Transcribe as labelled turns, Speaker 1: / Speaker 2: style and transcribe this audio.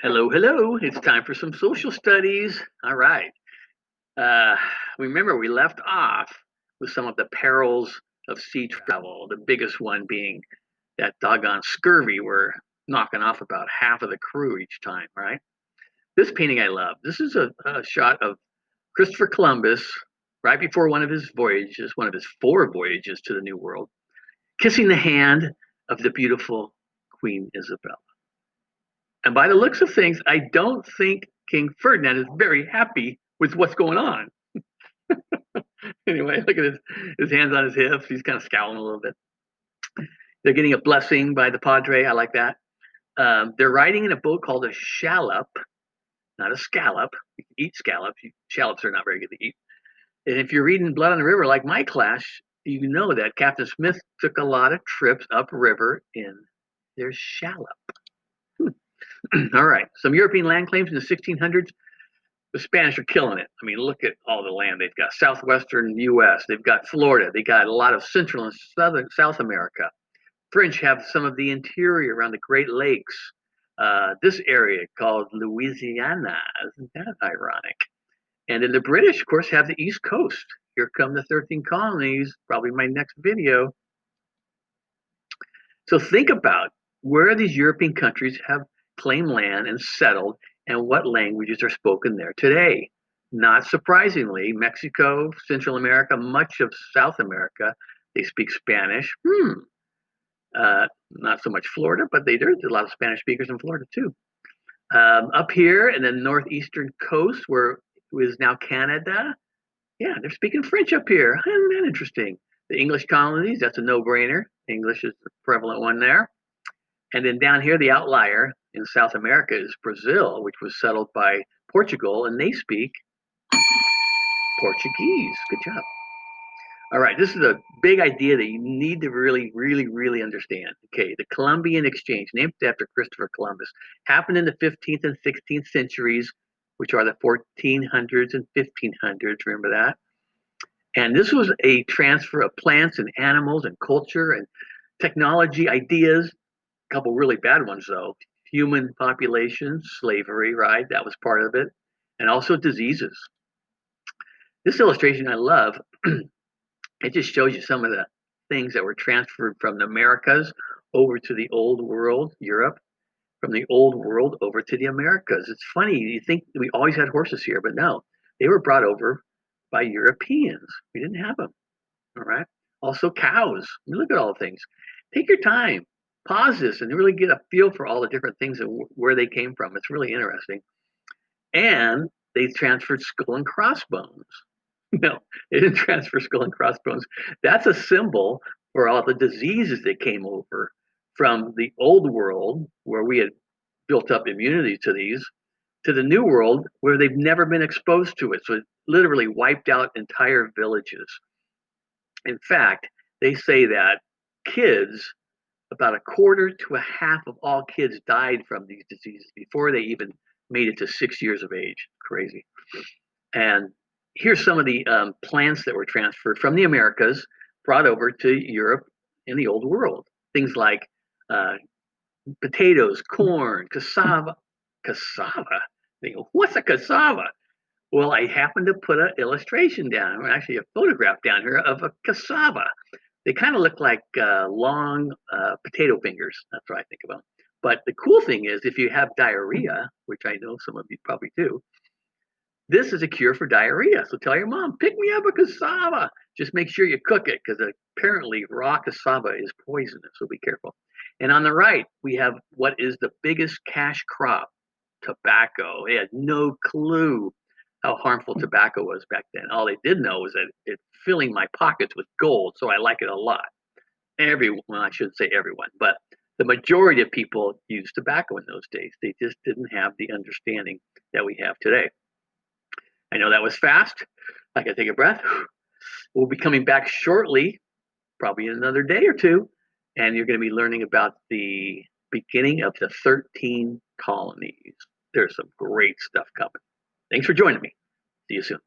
Speaker 1: Hello, hello. It's time for some social studies. All right. Uh, Remember, we left off with some of the perils of sea travel, the biggest one being that doggone scurvy. We're knocking off about half of the crew each time, right? This painting I love. This is a shot of Christopher Columbus right before one of his voyages, one of his four voyages to the New World, kissing the hand of the beautiful Queen Isabel. And by the looks of things, I don't think King Ferdinand is very happy with what's going on. Anyway, look at his hands on his hips. He's kind of scowling a little bit. They're getting a blessing by the padre. I like that. They're riding in a boat called a shallop, not a scallop. You can eat scallops. Shallops are not very good to eat. And if you're reading Blood on the River like my class, you know that Captain Smith took a lot of trips upriver in their shallop. All right. Some European land claims in the 1600s. The Spanish are killing it. I mean, look at all the land they've got. Southwestern U.S. They've got Florida. They got a lot of Central and Southern South America. French have some of the interior around the Great Lakes. This area called Louisiana. Isn't that ironic? And then the British, of course, have the East Coast. Here come the 13 colonies. Probably my next video. So think about where these European countries have claimed land and settled and what languages are spoken there today. Not surprisingly, Mexico, Central America, much of South America, they speak Spanish. Not so much Florida, but there's a lot of Spanish speakers in Florida too. Up here in the northeastern coast, where is now Canada, yeah, they're speaking French up here. Isn't that interesting? The English colonies, that's a no-brainer. English is the prevalent one there. And then down here, the outlier in South America is Brazil, which was settled by Portugal, and they speak Portuguese. Good job. All right, this is a big idea that you need to really, really, really understand. Okay, the Columbian Exchange, named after Christopher Columbus, happened in the 15th and 16th centuries, which are the 1400s and 1500s. Remember that? And this was a transfer of plants and animals and culture and technology ideas. A couple really bad ones, though. Human population, slavery, right? That was part of it. And also diseases. This illustration I love. It just shows you some of the things that were transferred from the Americas over to the old world, Europe, from the old world over to the Americas. It's funny, you think we always had horses here, but no, they were brought over by Europeans. We didn't have them. All right. Also, cows. Look at all the things. Take your time, pause this, and really get a feel for all the different things and where they came from. It's really interesting. And they transferred skull and crossbones. No, they didn't transfer skull and crossbones. That's a symbol for all the diseases that came over from the old world, where we had built up immunity to these, to the new world, where they've never been exposed to it. So it literally wiped out entire villages. In fact, they say that kids, about a quarter to a half of all kids died from these diseases before they even made it to 6 years of age. Crazy. And here's some of the plants that were transferred from the Americas, brought over to Europe in the old world. Things like uh, potatoes, corn, cassava. Cassava? What's a cassava? Well, I happened to put an illustration down, or actually a photograph down here of a cassava. They kind of look like long potato fingers. That's what I think about. But the cool thing is, if you have diarrhea, which I know some of you probably do, this is a cure for diarrhea. So tell your mom, pick me up a cassava. Just make sure you cook it, because apparently raw cassava is poisonous. So be careful. And on the right, we have what is the biggest cash crop, tobacco. They had no clue how harmful tobacco was back then. All they did know was that it's filling my pockets with gold, so I like it a lot. Everyone, well, I shouldn't say everyone, but the majority of people used tobacco in those days. They just didn't have the understanding that we have today. I know that was fast. I can take a breath. We'll be coming back shortly, probably in another day or two, and you're going to be learning about the beginning of the 13 colonies. There's some great stuff coming. Thanks for joining me. See you soon.